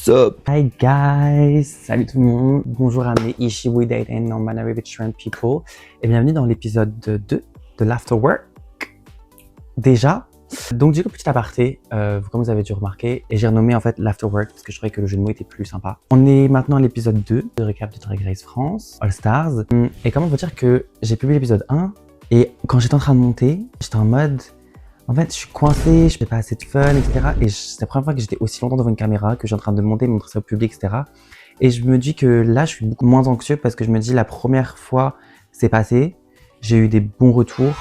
What's up? Hi guys! Salut tout le monde! Bonjour à mes Ishiwi Dating Non-Binary Vegetarian People et bienvenue dans l'épisode 2 de l'Afterwork. Déjà, donc du coup, petit aparté, comme vous avez dû remarquer, et j'ai renommé en fait l'Afterwork parce que je trouvais que le jeu de mots était plus sympa. On est maintenant à l'épisode 2 de récap de Drag Race France, All Stars. Et comment vous dire que j'ai publié l'épisode 1 et quand j'étais en train de monter, j'étais en mode... En fait, je suis coincé, je fais pas assez de fun, etc. Et c'est la première fois que j'étais aussi longtemps devant une caméra, que je suis en train de monter, de montrer ça au public, etc. Et je me dis que là, je suis beaucoup moins anxieux parce que je me dis la première fois, c'est passé. J'ai eu des bons retours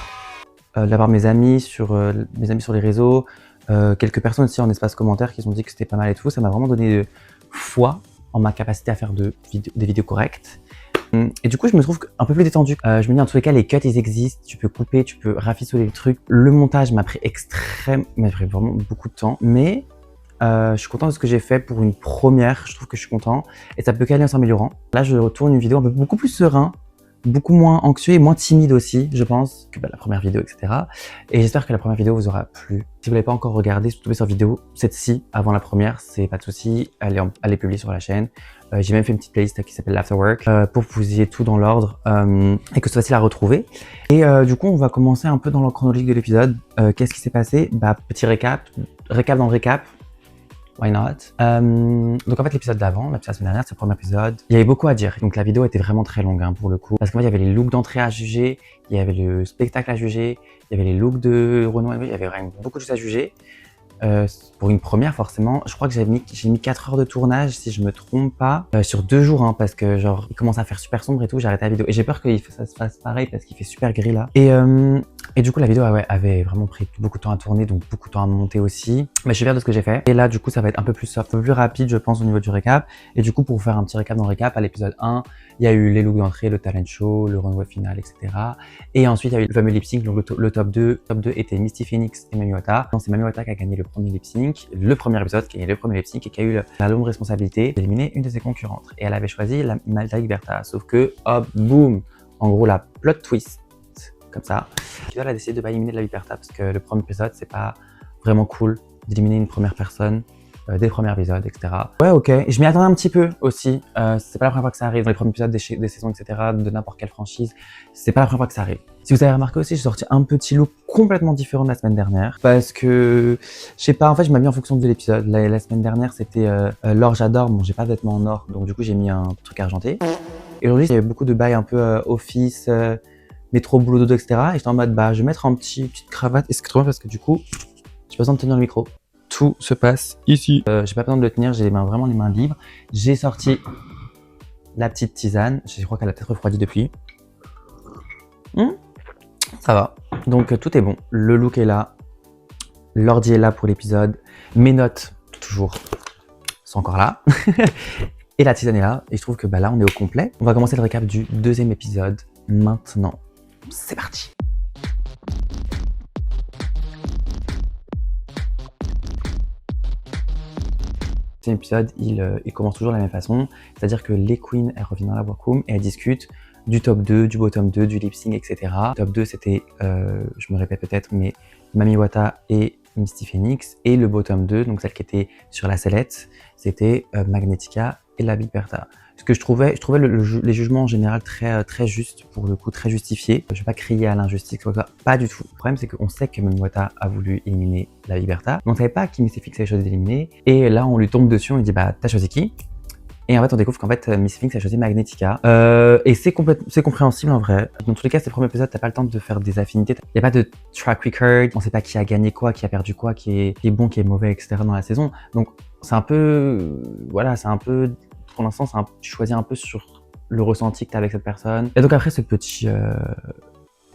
de la part de mes amis sur les réseaux, quelques personnes aussi en espace commentaire qui ont dit que c'était pas mal et tout. Ça m'a vraiment donné foi en ma capacité à faire des vidéos correctes. Et du coup, je me trouve un peu plus détendu. Je me dis, en tous les cas, les cuts, ils existent. Tu peux couper, tu peux rafistoler le truc. Le montage m'a pris vraiment beaucoup de temps. Mais je suis content de ce que j'ai fait pour une première. Je trouve que je suis content. Et ça peut qu'aller en s'améliorant. Là, je retourne une vidéo un peu beaucoup plus serein, beaucoup moins anxieux et moins timide aussi, je pense, que la première vidéo, etc. Et j'espère que la première vidéo vous aura plu. Si vous l'avez pas encore regardé, si vous tombez sur vidéo, cette-ci, avant la première, c'est pas de souci. Elle est publiée sur la chaîne. J'ai même fait une petite playlist qui s'appelle l'Afterwork pour que vous ayez tout dans l'ordre et que ce soit facile à retrouver. Et du coup, on va commencer un peu dans l'ordre chronologique de l'épisode. Qu'est-ce qui s'est passé? Petit récap dans le récap. Why not? Donc en fait l'épisode d'avant, la semaine dernière, c'est le premier épisode, il y avait beaucoup à dire. Donc la vidéo était vraiment très longue pour le coup. Parce qu'en fait il y avait les looks d'entrée à juger, il y avait le spectacle à juger, il y avait les looks de Renoir, il y avait vraiment beaucoup de choses à juger. Pour une première forcément, je crois que j'ai mis 4 heures de tournage si je me trompe pas, sur 2 jours parce que genre il commence à faire super sombre et tout, j'ai arrêté la vidéo et j'ai peur que ça se fasse pareil parce qu'il fait super gris là. Et du coup la vidéo avait vraiment pris beaucoup de temps à tourner, donc beaucoup de temps à monter aussi. Mais je suis fier de ce que j'ai fait. Et là du coup ça va être un peu plus soft, un peu plus rapide je pense au niveau du récap. Et du coup pour faire un petit récap dans le récap, à l'épisode 1, il y a eu les looks d'entrée, le talent show, le runway final, etc. Et ensuite il y a eu le fameux lip sync, donc le top 2. Top 2 était Misty Phoenix et Mami Wata. Donc c'est Mami Wata qui a gagné le premier lip sync, le premier épisode qui a gagné le premier lip sync et qui a eu la longue responsabilité d'éliminer une de ses concurrentes. Et elle avait choisi la Liberta. Sauf que, hop, boum, en gros la plot twist, comme ça. Elle a décidé de pas éliminer la Liberta parce que le premier épisode c'est pas vraiment cool d'éliminer une première personne. Des premiers épisodes, etc. Ouais, ok. Je m'y attendais un petit peu aussi. C'est pas la première fois que ça arrive dans les premiers épisodes des saisons, etc. de n'importe quelle franchise. C'est pas la première fois que ça arrive. Si vous avez remarqué aussi, j'ai sorti un petit look complètement différent de la semaine dernière. Parce que, je sais pas, en fait, je m'habille en fonction de l'épisode. La semaine dernière, c'était l'or, j'adore. Bon, j'ai pas de vêtements en or, donc du coup, j'ai mis un truc argenté. Et aujourd'hui, il y avait beaucoup de bails un peu office, métro, boulot, dodo, etc. Et j'étais en mode, je vais mettre petite cravate. Et c'est trop bien parce que du coup, j'ai pas besoin de tenir le micro. Tout se passe ici. J'ai pas besoin de le tenir, j'ai vraiment les mains libres. J'ai sorti la petite tisane. Je crois qu'elle a peut-être refroidi depuis. Ça va. Donc tout est bon. Le look est là. L'ordi est là pour l'épisode. Mes notes, toujours, sont encore là. Et la tisane est là. Et je trouve que là, on est au complet. On va commencer le récap du deuxième épisode maintenant. C'est parti. Cet épisode, il commence toujours de la même façon, c'est-à-dire que les queens, elles reviennent dans la workroom et elles discutent du top 2, du bottom 2, du lip sync, etc. Top 2, c'était, je me répète peut-être, mais Mami Wata et Misty Phoenix. Et le bottom 2, donc celle qui était sur la sellette, c'était Magnetica et la Liberta. Ce que je trouvais les jugements en général très justes, pour le coup très justifiés. Je vais pas crier à l'injustice, pas du tout. Le problème c'est qu'on sait que Mami Wata a voulu éliminer la Liberta, mais on savait pas qui Misty Phoenix avait choisi d'éliminer. Et là on lui tombe dessus, on lui dit t'as choisi qui? Et en fait on découvre qu'en fait Misty Phoenix a choisi Magnetica. Et c'est compréhensible en vrai. Dans tous les cas, ces premiers épisodes, t'as pas le temps de faire des affinités. Il y a pas de track record, on sait pas qui a gagné quoi, qui a perdu quoi, qui est bon, qui est mauvais, etc. dans la saison. Donc c'est un peu, pour l'instant, tu choisis un peu sur le ressenti que tu as avec cette personne. Et donc après ce petit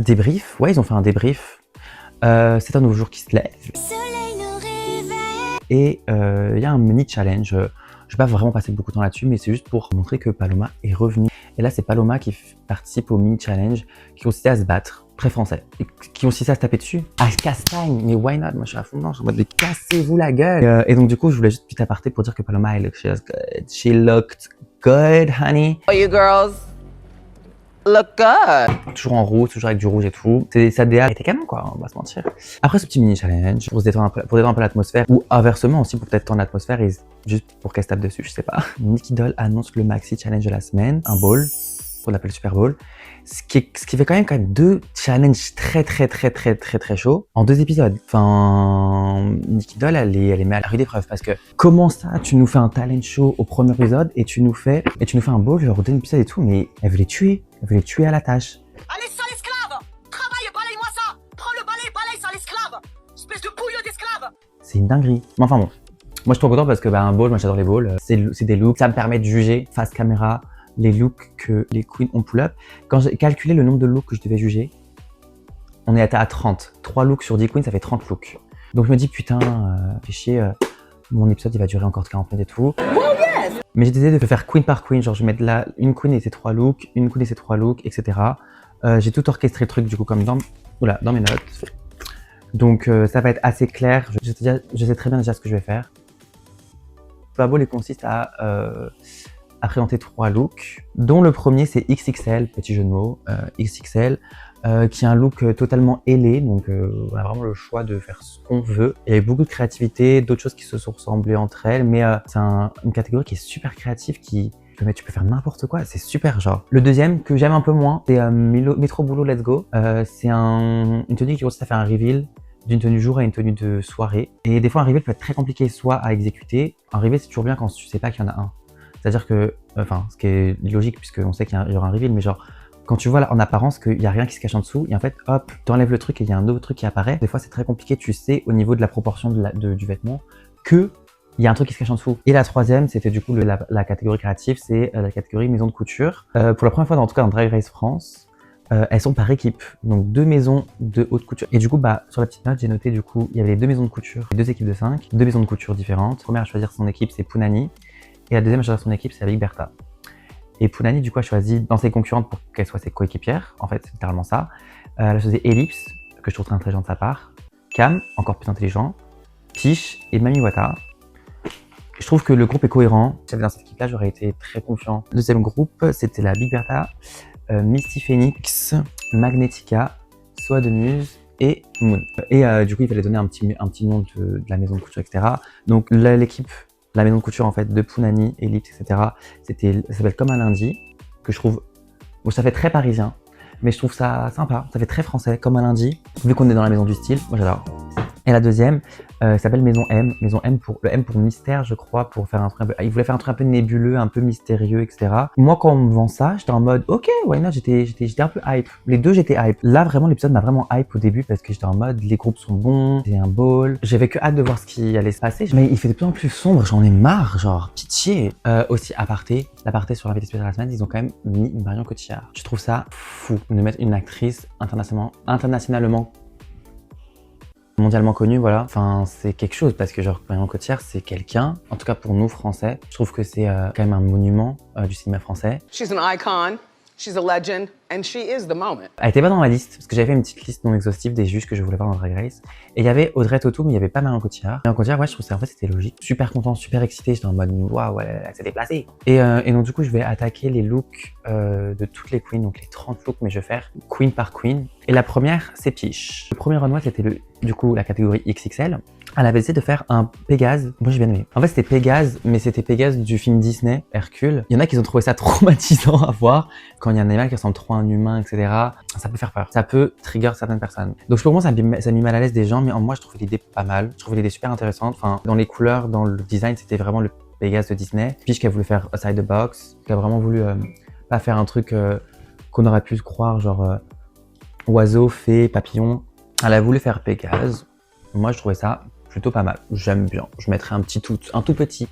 débrief, ils ont fait un débrief. C'est un nouveau jour qui se lève. Et il y a un mini challenge. Je vais pas vraiment passer beaucoup de temps là-dessus, mais c'est juste pour montrer que Paloma est revenue. Et là, c'est Paloma qui participe au mini challenge qui consistait à se battre, très français, et qui consistait à se taper dessus. À castagne, mais why not? Moi, je suis à fond dedans, je suis en mode, cassez-vous la gueule. Et donc, du coup, je voulais juste petit aparté pour dire que Paloma, she looked good, honey. Oh, you girls, Look good. Toujours en rouge, toujours avec du rouge et tout. Sa DA était canon quoi, on va se mentir. Après ce petit mini challenge, pour détendre un peu l'atmosphère, ou inversement aussi pour peut-être tendre l'atmosphère et juste pour qu'elle se tape dessus, je sais pas. Nicky Doll annonce le maxi challenge de la semaine, un bowl, on l'appelle Super Bowl. Ce qui fait quand même deux challenges très chauds en 2 épisodes. Enfin, Nicky Doll, elle est mise à la rude épreuve parce que comment ça, tu nous fais un talent show au premier épisode et tu nous fais un bowl genre au 2 épisodes et tout, mais elle veut les tuer à la tâche. Allez, sale esclave! Travaille et balaye-moi ça! Prends le balai, balaye, sale esclave! Espèce de pouilleux d'esclave! C'est une dinguerie. Mais enfin bon. Moi je suis trop content parce que un bowl, moi j'adore les bowls. C'est des looks, ça me permet de juger face caméra les looks que les queens ont pull-up. Quand j'ai calculé le nombre de looks que je devais juger, on est à 30. 3 looks sur 10 queens, ça fait 30 looks. Donc je me dis putain, fais chier, mon épisode il va durer encore 40 minutes et tout. Oh yes! Mais j'ai décidé de faire queen par queen, genre je vais mettre là une queen et ses 3 looks, une queen et ses 3 looks, etc. J'ai tout orchestré le truc du coup comme dans mes notes. Donc ça va être assez clair, je sais très bien déjà ce que je vais faire. Super Bowl consiste à présenter 3 looks, dont le premier c'est XXL, petit jeu de mots, XXL, qui est un look totalement ailé, donc on a vraiment le choix de faire ce qu'on veut. Il y a beaucoup de créativité, d'autres choses qui se sont ressemblées entre elles, mais c'est une catégorie qui est super créative, tu peux faire n'importe quoi, c'est super genre. Le deuxième que j'aime un peu moins, c'est Metro Boulot Let's Go. C'est une tenue qui consiste à faire un reveal d'une tenue jour à une tenue de soirée. Et des fois un reveal peut être très compliqué soit à exécuter. Un reveal c'est toujours bien quand tu sais pas qu'il y en a un. C'est-à-dire que, ce qui est logique puisqu'on sait qu'il y aura un reveal, mais genre, quand tu vois là, en apparence qu'il n'y a rien qui se cache en dessous, et en fait, hop, t'enlèves le truc et il y a un autre truc qui apparaît. Des fois, c'est très compliqué, tu sais, au niveau de la proportion du vêtement, que il y a un truc qui se cache en dessous. Et la troisième, c'était du coup la catégorie créative, c'est la catégorie maison de couture. Pour la première fois, en tout cas dans Drag Race France, elles sont par équipe, donc 2 maisons de haute couture. Et du coup, sur la petite note, j'ai noté du coup, il y avait les 2 maisons de couture, 2 équipes de 5, 2 maisons de couture différentes. La première à choisir son équipe, c'est Pounani. Et la deuxième à choisir son équipe, c'est Big Bertha. Et Pounani, du coup, a choisi dans ses concurrentes pour qu'elles soient ses coéquipières. En fait, c'est littéralement ça. Elle a choisi Ellipse, que je trouve très intelligent de sa part. Cam, encore plus intelligent. Piche et Mami Wata. Je trouve que le groupe est cohérent. Si j'étais dans cette équipe-là, j'aurais été très confiant. Le deuxième groupe, c'était la Big Bertha, Misty Phoenix, Magnetica, Soa de Muse et Moon. Et du coup, il fallait donner un petit nom de la maison de couture, etc. Donc l'équipe, la maison de couture en fait de Pounani, Ellipse, etc. Ça s'appelle Comme un lundi, que je trouve, bon, ça fait très parisien, mais je trouve ça sympa. Ça fait très français, comme un lundi, vu qu'on est dans la maison du style. Moi j'adore. Et la deuxième s'appelle Maison M. Maison M pour le M pour mystère, je crois, pour faire un truc un peu. Il voulait faire un truc un peu nébuleux, un peu mystérieux, etc. Moi, quand on me vend ça, j'étais en mode OK, why not, j'étais un peu hype. Les deux, j'étais hype. Là, vraiment, l'épisode m'a vraiment hype au début parce que j'étais en mode les groupes sont bons, c'est un ball. J'avais que hâte de voir ce qui allait se passer. Mais il fait de plus en plus sombre, j'en ai marre, genre pitié. Aussi, l'aparté sur l'invité spécial de la semaine, ils ont quand même mis Marion Cotillard. Je trouve ça fou de mettre une actrice internationalement mondialement connue, voilà. Enfin, c'est quelque chose parce que genre Marion Cotillard, c'est quelqu'un, en tout cas pour nous Français, je trouve que c'est quand même un monument du cinéma français. She's an icon, she's a legend, and she is the moment. Elle était pas dans ma liste parce que j'avais fait une petite liste non exhaustive des juges que je voulais voir dans Drag Race. Et il y avait Audrey Tautou, mais il y avait pas Marion Cotillard. Marion Cotillard, ouais, je trouve que en fait c'était logique. Super content, super excité, j'étais en mode waouh, elle s'est déplacée. Et donc du coup, je vais attaquer les looks de toutes les queens, donc les 30 looks, mais je vais faire queen par queen. Et la première, c'est Piche. Le premier runway, c'était du coup la catégorie XXL. Elle avait essayé de faire un Pégase. Moi, j'ai bien aimé. En fait, c'était Pégase, mais c'était Pégase du film Disney, Hercule. Il y en a qui ont trouvé ça traumatisant à voir. Quand il y a un animal qui ressemble trop à un humain, etc. Ça peut faire peur. Ça peut trigger certaines personnes. Donc, pour moi, ça a mis mal à l'aise des gens, mais moi, je trouvais l'idée pas mal. Je trouvais l'idée super intéressante. Enfin, dans les couleurs, dans le design, c'était vraiment le Pégase de Disney. Piche qui a voulu faire Outside the Box, qui a vraiment voulu pas faire un truc qu'on aurait pu croire, genre oiseau, fée, papillon. Elle a voulu faire Pégase. Moi, je trouvais ça plutôt pas mal. J'aime bien. Je mettrais un tout petit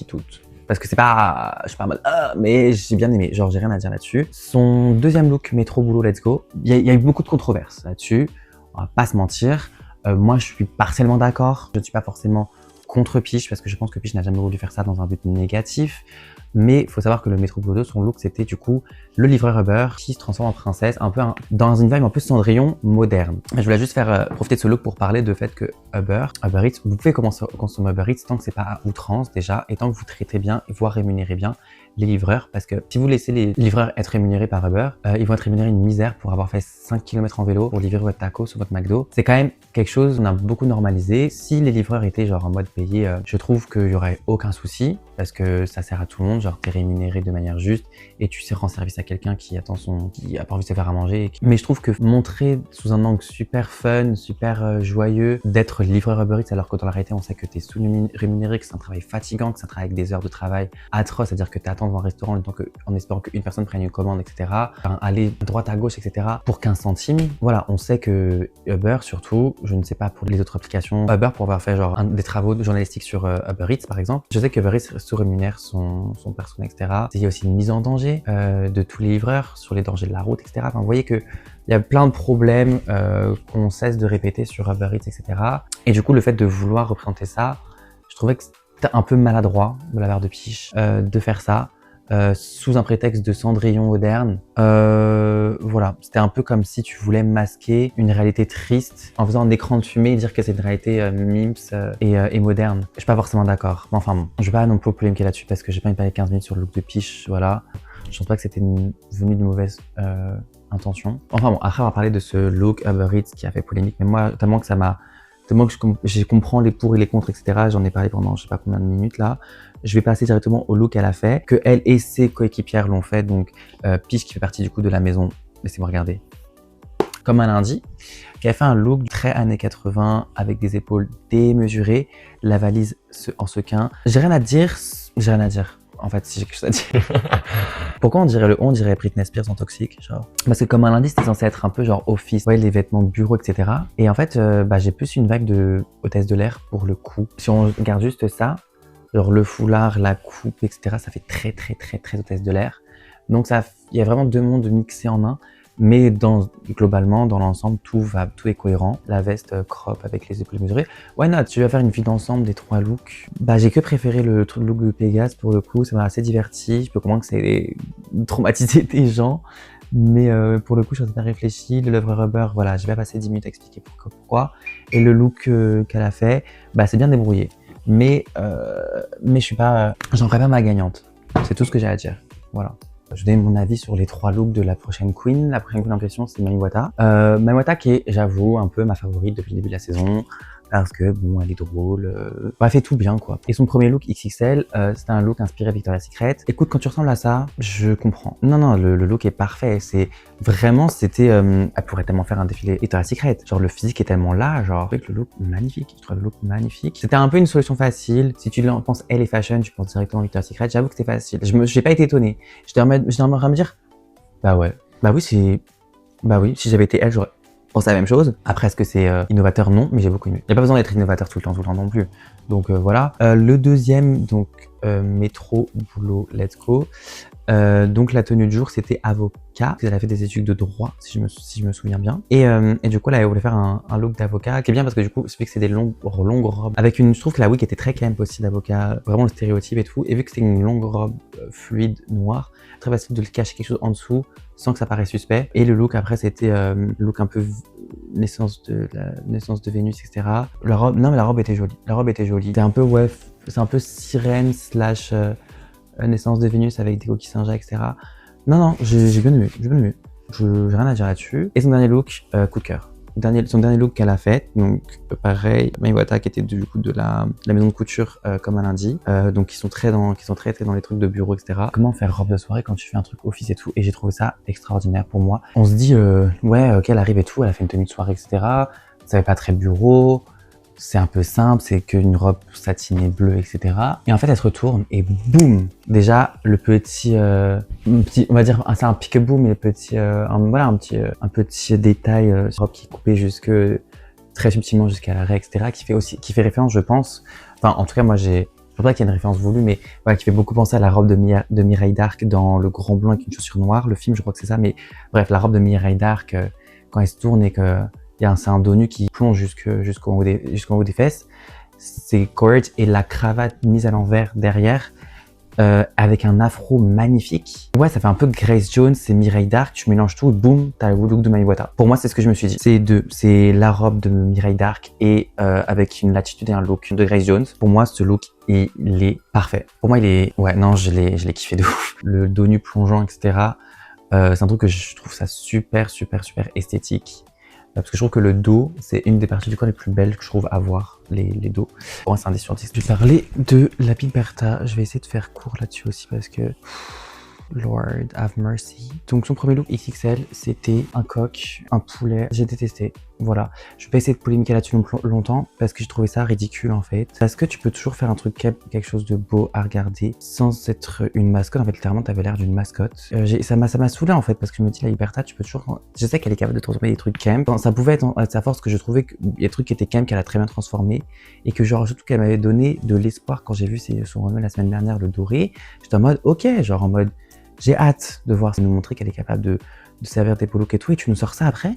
tout. Parce que c'est pas, je suis pas en mode, mais j'ai bien aimé. Genre, j'ai rien à dire là-dessus. Son deuxième look, Métro Boulot Let's Go. Il y a eu beaucoup de controverses là-dessus. On va pas se mentir. Moi, je suis partiellement d'accord. Je ne suis pas forcément contre Piche parce que je pense que Piche n'a jamais voulu faire ça dans un but négatif. Mais il faut savoir que le Métro Boulot 2, son look, c'était du coup le livreur Uber qui se transforme en princesse, un peu dans une vibe un peu Cendrillon moderne. Je voulais juste faire profiter de ce look pour parler de fait que Uber Eats, vous pouvez consommer Uber Eats tant que c'est pas à outrance déjà, et tant que vous traitez bien, voire rémunérez bien les livreurs, parce que si vous laissez les livreurs être rémunérés par Uber, ils vont être rémunérés une misère pour avoir fait 5 km en vélo pour livrer votre tacos ou votre McDo. C'est quand même quelque chose qu'on a beaucoup normalisé. Si les livreurs étaient genre en mode payé, je trouve qu'il y aurait aucun souci, parce que ça sert à tout le monde, genre t'es rémunéré de manière juste et tu rends service à quelqu'un qui a pas envie de se faire à manger. Mais je trouve que montrer sous un angle super fun, super joyeux, d'être livreur Uber Eats alors que dans la réalité on sait que t'es sous-rémunéré, que c'est un travail fatigant, que c'est un travail avec des heures de travail atroces, c'est-à-dire que t'attends devant un restaurant en espérant qu'une personne prenne une commande, etc. Enfin, aller de droite à gauche, etc. pour 15 centimes. Voilà, on sait que Uber, surtout, je ne sais pas pour les autres applications, Uber pour avoir fait genre des travaux journalistiques sur Uber Eats par exemple, je sais que Uber Eats sous-rémunère son personnel, etc. Il y a aussi une mise en danger de tous les livreurs sur les dangers de la route, etc. Enfin, vous voyez que il y a plein de problèmes qu'on cesse de répéter sur Uber Eats, etc. Et du coup, le fait de vouloir représenter ça, je trouvais que c'était un peu maladroit de la part de Piche de faire ça. Sous un prétexte de Cendrillon moderne. Voilà, c'était un peu comme si tu voulais masquer une réalité triste en faisant un écran de fumée et dire que c'est une réalité mimes et moderne. Je suis pas forcément d'accord. Mais enfin bon, je vais pas non plus polémiquer là-dessus parce que j'ai pas envie de parler 15 minutes sur le look de Piche, voilà. Je pense pas que c'était venu de mauvaise intention. Enfin bon, après on va parler de ce look Uber Eats qui a fait polémique, mais moi, tellement que je comprends les pour et les contre, etc. J'en ai parlé pendant je sais pas combien de minutes là. Je vais passer directement au look qu'elle a fait, que elle et ses coéquipières l'ont fait. Donc Piche qui fait partie du coup de la maison, laissez-moi regarder, comme un lundi, qui a fait un look très années 80 avec des épaules démesurées, la valise en sequin. J'ai rien à dire. En fait, si j'ai quelque chose à dire. Pourquoi on dirait Britney Spears en toxique, genre? Parce que comme un lundi, c'était censé être un peu genre office, ouais, les vêtements de bureau, etc. Et en fait, j'ai plus une vibe de hôtesse de l'air pour le coup. Si on regarde juste ça, genre le foulard, la coupe, etc. ça fait très hôtesse de l'air. Donc il y a vraiment deux mondes mixés en un. Mais globalement, dans l'ensemble, tout est cohérent. La veste crop avec les épaules mesurées. Why not? Tu vas faire une vue d'ensemble des trois looks. J'ai que préféré le look de Pégase pour le coup. Ça m'a assez diverti. Je peux comprendre que c'est traumatisé des gens. Mais pour le coup, je suis bien réfléchi. Le Lover Rubber, voilà, je vais passer 10 minutes à expliquer pourquoi. Et le look qu'elle a fait, c'est bien débrouillé. Mais je suis pas, j'en ferai pas ma gagnante. C'est tout ce que j'ai à dire. Voilà. Je donne mon avis sur les trois looks de la prochaine queen. La prochaine queen en question, c'est Mami Wata. Mami Wata qui est, j'avoue, un peu ma favorite depuis le début de la saison. Parce que, bon, elle est drôle. Elle fait tout bien, quoi. Et son premier look XXL, c'était un look inspiré Victoria's Secret. Écoute, quand tu ressembles à ça, je comprends. Non, le look est parfait. Elle pourrait tellement faire un défilé Victoria's Secret. Genre, le physique est tellement là, genre, avec le look magnifique. Je trouve le look magnifique. C'était un peu une solution facile. Si tu penses elle est fashion, tu penses directement Victoria's Secret. J'avoue que c'était facile. J'ai pas été étonné. J'étais en train de me dire, ouais. Oui, si j'avais été elle, j'aurais pensé la même chose. Après, est-ce que c'est innovateur? Non, mais j'ai beaucoup aimé. Il n'y a pas besoin d'être innovateur tout le temps non plus. Donc voilà. Le deuxième, donc Métro Boulot Let's Go. Donc la tenue de jour, c'était avocat. Elle a fait des études de droit, si je me souviens bien. Et du coup, là, elle voulait faire un look d'avocat, qui est bien parce que du coup, vu que c'est des longues robes, je trouve que la wig était très quand même aussi d'avocat, vraiment le stéréotype et tout. Et vu que c'était une longue robe fluide noire, très facile de le cacher quelque chose en dessous sans que ça paraisse suspect. Et le look après, c'était look un peu naissance de Vénus, etc. La robe était jolie. C'était un peu c'est un peu sirène / naissance de Vénus avec des coquilles Saint-Jacques, etc. Non, j'ai bien aimé. J'ai rien à dire là-dessus. Et son dernier look, coup de cœur. Son dernier look qu'elle a fait, donc pareil, Mami Wata qui était du coup de la maison de couture comme un lundi, donc qui sont très dans les trucs de bureau, etc. Comment faire robe de soirée quand tu fais un truc office et tout, et j'ai trouvé ça extraordinaire pour moi. On se dit qu'elle arrive et tout, elle a fait une tenue de soirée, etc. Ça fait pas très bureau. C'est un peu simple, c'est qu'une robe satinée bleue, etc. Et en fait, elle se retourne et boum! Déjà, le petit, on va dire, c'est un peekaboo, mais un petit détail, robe qui est coupée très subtilement jusqu'à l'arrêt, etc. qui fait référence, je pense. Enfin, en tout cas, moi, je pense pas qu'il y ait une référence voulue, mais voilà, qui fait beaucoup penser à la robe de Mireille d'Arc dans Le Grand Blanc avec une chaussure noire. Le film, je crois que c'est ça, mais bref, la robe de Mireille d'Arc, quand elle se tourne et que c'est un dos nu qui plonge jusqu'en haut des fesses. C'est correct. Et la cravate mise à l'envers derrière avec un afro magnifique. Ouais, ça fait un peu Grace Jones et Mireille Dark, tu mélanges tout, boum, t'as le look de Mami Wata. Pour moi, c'est ce que je me suis dit. C'est la robe de Mireille Dark et avec une latitude et un look de Grace Jones. Pour moi, ce look, il est parfait. Pour moi, il est... Ouais, non, je l'ai kiffé de ouf. Le dos nu plongeant, etc. C'est un truc que je trouve ça super esthétique. Parce que je trouve que le dos, c'est une des parties du corps les plus belles que je trouve à voir, les dos. Pour moi, c'est un 10 sur 10. Je vais parler de la Big Bertha. Je vais essayer de faire court là-dessus aussi parce que... Lord have mercy. Donc son premier look XXL, c'était un coq, un poulet. J'ai détesté. Voilà. Je vais pas essayer de polémiquer là-dessus longtemps parce que j'ai trouvé ça ridicule en fait. Parce que tu peux toujours faire un truc quelque chose de beau à regarder sans être une mascotte. En fait, littéralement, t'avais l'air d'une mascotte. Ça m'a saoulé en fait parce que je me dis la Liberta, tu peux toujours. Je sais qu'elle est capable de transformer des trucs camp. Ça pouvait être à sa force que je trouvais qu'il y a des trucs qui étaient camp qu'elle a très bien transformé et que genre surtout qu'elle m'avait donné de l'espoir quand j'ai vu son runway la semaine dernière, le doré. J'étais en mode ok, genre en mode. J'ai hâte de voir, nous montrer qu'elle est capable de servir des polos et tout, et tu nous sors ça après.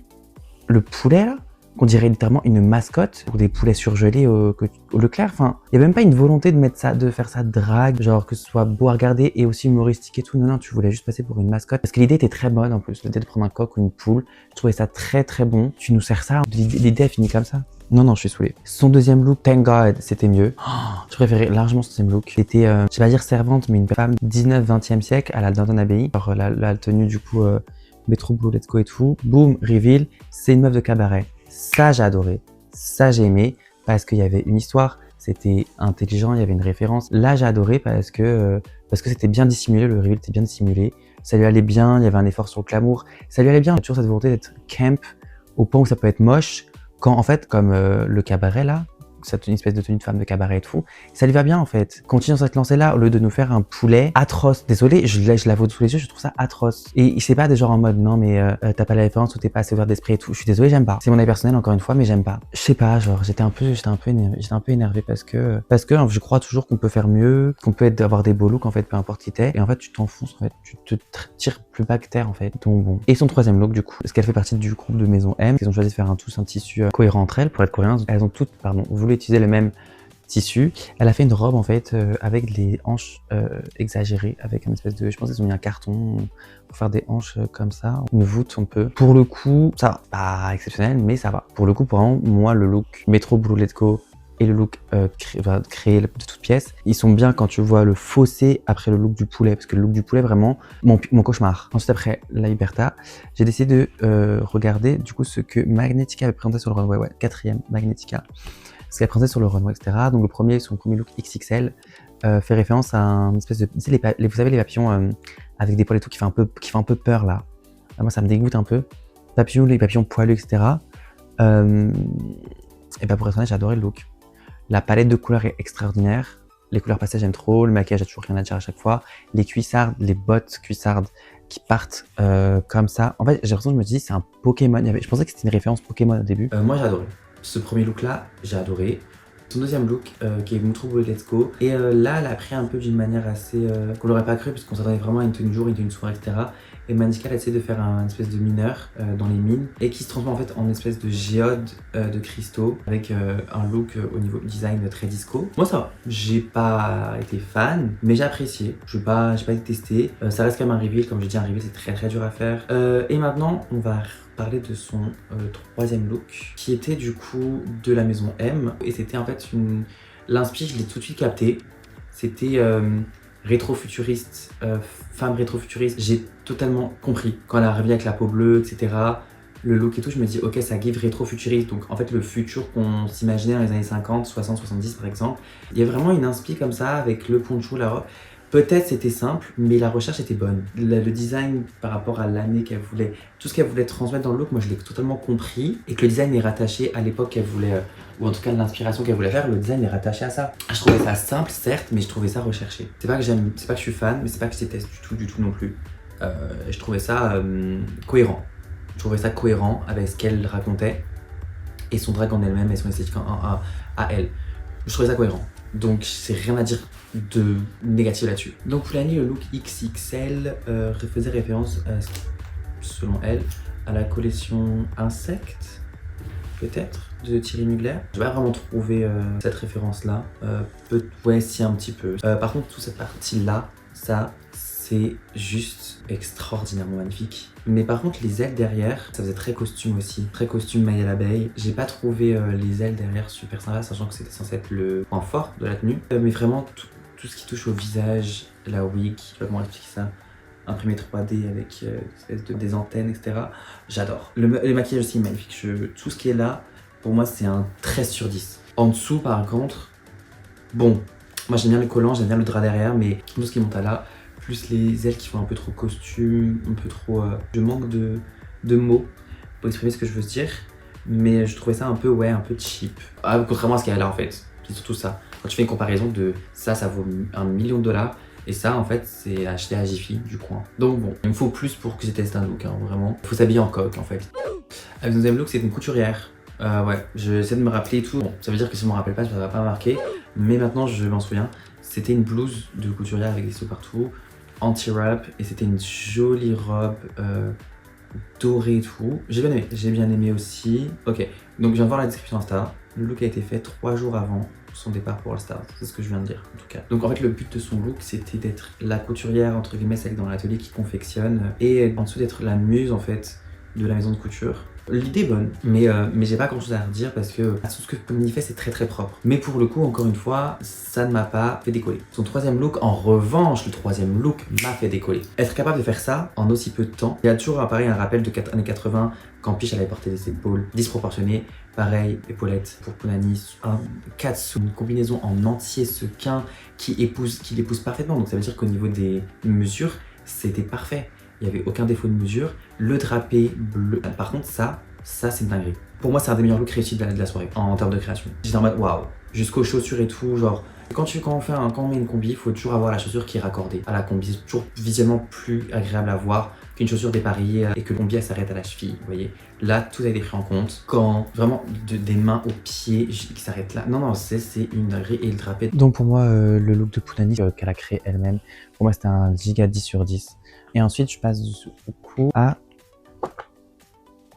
Le poulet là, qu'on dirait littéralement une mascotte, ou des poulets surgelés au Leclerc, enfin, il n'y a même pas une volonté de faire ça drague, genre que ce soit beau à regarder et aussi humoristique et tout, non, tu voulais juste passer pour une mascotte, parce que l'idée était très bonne en plus, l'idée de prendre un coq ou une poule, je trouvais ça très bon, tu nous sers ça, l'idée a fini comme ça. Non, je suis saoulé. Son deuxième look, thank God, c'était mieux. Je préférais largement son deuxième look. C'était, je vais pas dire servante, mais une femme 19-20e siècle à la Downton Abbey. Alors la tenue du coup, Metro Blue, Let's Go et tout. Boom, reveal, c'est une meuf de cabaret. Ça, j'ai adoré. Ça, j'ai aimé parce qu'il y avait une histoire. C'était intelligent, il y avait une référence. Là, j'ai adoré parce que c'était bien dissimulé, le reveal était bien dissimulé. Ça lui allait bien, il y avait un effort sur le glamour. Ça lui allait bien. Il y a toujours cette volonté d'être camp au point où ça peut être moche. Quand en fait, comme le cabaret là, cette espèce de tenue de femme de cabaret et tout, ça lui va bien en fait. Continue dans cette lancée-là, au lieu de nous faire un poulet atroce. Désolé, je la vois sous les yeux, je trouve ça atroce. Et c'est pas des genres en mode non mais t'as pas la référence ou t'es pas assez ouvert d'esprit et tout. Je suis désolé, j'aime pas. C'est mon avis personnel encore une fois, mais j'aime pas. Je sais pas, genre j'étais un peu énervé parce que je crois toujours qu'on peut faire mieux, qu'on peut avoir des beaux looks en fait, peu importe qui t'es. Et en fait tu t'enfonces en fait, tu te tires plus bas que terre en fait. Donc bon. Et son troisième look du coup, parce qu'elle fait partie du groupe de Maison M, ils ont choisi de faire un tissu cohérent entre elles pour être coréens. Elles ont toutes, voulu utiliser le même tissu. Elle a fait une robe en fait avec les hanches exagérées, avec une espèce de, je pense qu'ils ont mis un carton pour faire des hanches comme ça, une voûte un peu. Pour le coup, ça va, pas exceptionnel, mais ça va. Pour le coup, pour vraiment, moi, le look Metro Blue Let's Go et le look créé de toutes pièces, ils sont bien quand tu vois le fossé après le look du poulet, parce que le look du poulet, vraiment, mon cauchemar. Ensuite, après la Liberta, j'ai décidé de regarder du coup ce que Magnetica avait présenté sur le runway, quatrième Magnetica, ce qu'elle présentait sur le runway, etc. Donc son premier look XXL fait référence à un espèce de, vous savez les papillons avec des poils et tout qui font un peu peur là. Moi, ça me dégoûte un peu. Les papillons poilus, etc. Et pour être honnête, j'ai adoré le look. La palette de couleurs est extraordinaire. Les couleurs pastel, j'aime trop. Le maquillage, a toujours rien à dire à chaque fois. Les cuissardes, les bottes cuissardes qui partent comme ça. En fait, j'ai l'impression que je me dis, c'est un Pokémon. Je pensais que c'était une référence Pokémon au début. Moi, j'ai adoré. Ce premier look-là, j'ai adoré. Son deuxième look, qui est Metro Blue Let's Go. Et là, elle a pris un peu d'une manière assez... qu'on l'aurait pas cru, puisqu'on s'attendait vraiment à une tenue de jour, une tenue de soirée, etc. Et Magnetica a essayé de faire une espèce de mineur dans les mines et qui se transforme en fait en une espèce de géode de cristaux avec un look au niveau design très disco. Moi ça va, j'ai pas été fan mais j'ai apprécié, j'ai pas détesté. Ça reste quand même un reveal, comme je dis, un reveal c'est très dur à faire. Et maintenant on va parler de son troisième look qui était du coup de la maison M et c'était en fait l'inspi, je l'ai tout de suite capté. C'était rétro-futuriste, femme rétro-futuriste, j'ai totalement compris. Quand elle est arrivée avec la peau bleue, etc., le look et tout, je me dis ok, ça give rétro-futuriste, donc en fait le futur qu'on s'imaginait dans les années 50, 60, 70 par exemple. Il y a vraiment une inspi comme ça avec le poncho, la robe. Peut-être c'était simple, mais la recherche était bonne. Le design par rapport à l'année qu'elle voulait, tout ce qu'elle voulait transmettre dans le look, moi je l'ai totalement compris. Et que le design est rattaché à l'époque qu'elle voulait, ou en tout cas l'inspiration qu'elle voulait faire, le design est rattaché à ça. Je trouvais ça simple, certes, mais je trouvais ça recherché. C'est pas que je suis fan, mais c'est pas que je déteste du tout non plus. Je trouvais ça cohérent. Je trouvais ça cohérent avec ce qu'elle racontait et son drag en elle-même et son esthétique à elle. Je trouvais ça cohérent. Donc c'est rien à dire de négatif là-dessus. Donc pour l'année, le look XXL faisait référence, selon elle, à la collection Insectes. peut-être, de Thierry Mugler. Je vais pas vraiment trouver cette référence-là. Ouais, si, un petit peu. Par contre, toute cette partie-là, ça, c'est juste extraordinairement magnifique. Mais par contre, les ailes derrière, ça faisait très costume aussi. Très costume maille à l'abeille. J'ai pas trouvé les ailes derrière super sympa, sachant que c'était censé être le point fort de la tenue. Mais vraiment, tout ce qui touche au visage, la wig, je sais pas comment expliquer ça, imprimé 3D avec des antennes, etc. J'adore. Le maquillage aussi est magnifique. Tout ce qui est là, pour moi, c'est un 13 sur 10. En dessous, par contre, bon, moi j'aime bien le collant, j'aime bien le drap derrière, mais tout ce qui monte à là, plus les ailes qui font un peu trop costume, un peu trop... Je manque de mots pour exprimer ce que je veux dire, mais je trouvais ça un peu, ouais, un peu cheap. Contrairement à ce qu'il y a là, en fait. C'est surtout ça. Quand tu fais une comparaison de ça vaut $1 million, et ça, en fait, c'est acheté à Jiffy du coin. Donc bon, il me faut plus pour que j'ai testé un look, hein, vraiment. Il faut s'habiller en coq, en fait. Le deuxième look, c'est une couturière. Ouais, j'essaie de me rappeler et tout. Bon, ça veut dire que si je me rappelle pas, ça va pas marquer. Mais maintenant, je m'en souviens. C'était une blouse de couturière avec des sous partout, anti-wrap, et c'était une jolie robe dorée et tout. J'ai bien aimé aussi. Ok, donc je viens de voir la description Insta. Le look a été fait 3 jours avant son départ pour All Stars, c'est ce que je viens de dire en tout cas. Donc en fait le but de son look c'était d'être la couturière entre guillemets, celle dans l'atelier qui confectionne, et en dessous d'être la muse en fait de la maison de couture. L'idée est bonne, mais j'ai pas grand chose à redire parce que tout ce que Pomini fait c'est très propre. Mais pour le coup, encore une fois, ça ne m'a pas fait décoller. Son troisième look, en revanche, le troisième look m'a fait décoller. Être capable de faire ça en aussi peu de temps, il y a toujours pareil un rappel de années 80 quand Peach elle avait porté des épaules disproportionnées. Pareil, épaulettes pour Pounani, un katsu, une combinaison en entier sequin qui l'épouse parfaitement. Donc ça veut dire qu'au niveau des mesures, c'était parfait. Il n'y avait aucun défaut de mesure. Le drapé bleu. Par contre, ça c'est une dinguerie. Pour moi, c'est un des meilleurs looks réussis de la soirée en termes de création. J'étais en mode waouh, jusqu'aux chaussures et tout. Genre, quand on met une combi, il faut toujours avoir la chaussure qui est raccordée à la combi. C'est toujours visuellement plus agréable à voir qu'une chaussure dépareillée et que le combi s'arrête à la cheville. Vous voyez, là, tout a été pris en compte. Quand vraiment des mains aux pieds qui s'arrêtent là. Non, c'est une dinguerie. Et le drapé. Donc pour moi, le look de Pounani qu'elle a créé elle-même, pour moi, c'était un giga 10 sur 10. Et ensuite, je passe du coup à